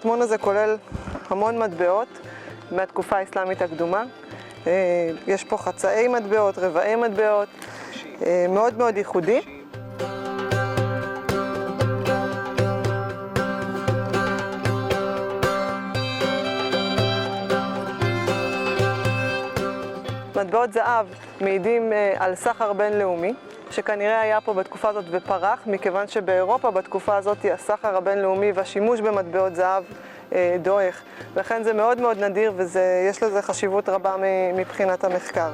האטמון הזה כולל המון מטבעות מהתקופה האסלאמית הקדומה. יש פה חצאי מטבעות, רבעי מטבעות, מאוד מאוד ייחודי. מטבעות זהב מעידים על סחר בינלאומי, שכנראה היה פה בתקופה הזאת ופרח, מכיוון שבאירופה בתקופה הזאת הסחר הבינלאומי והשימוש במטבעות זהב דועך. לכן זה מאוד מאוד נדיר ויש לזה חשיבות רבה מבחינת המחקר.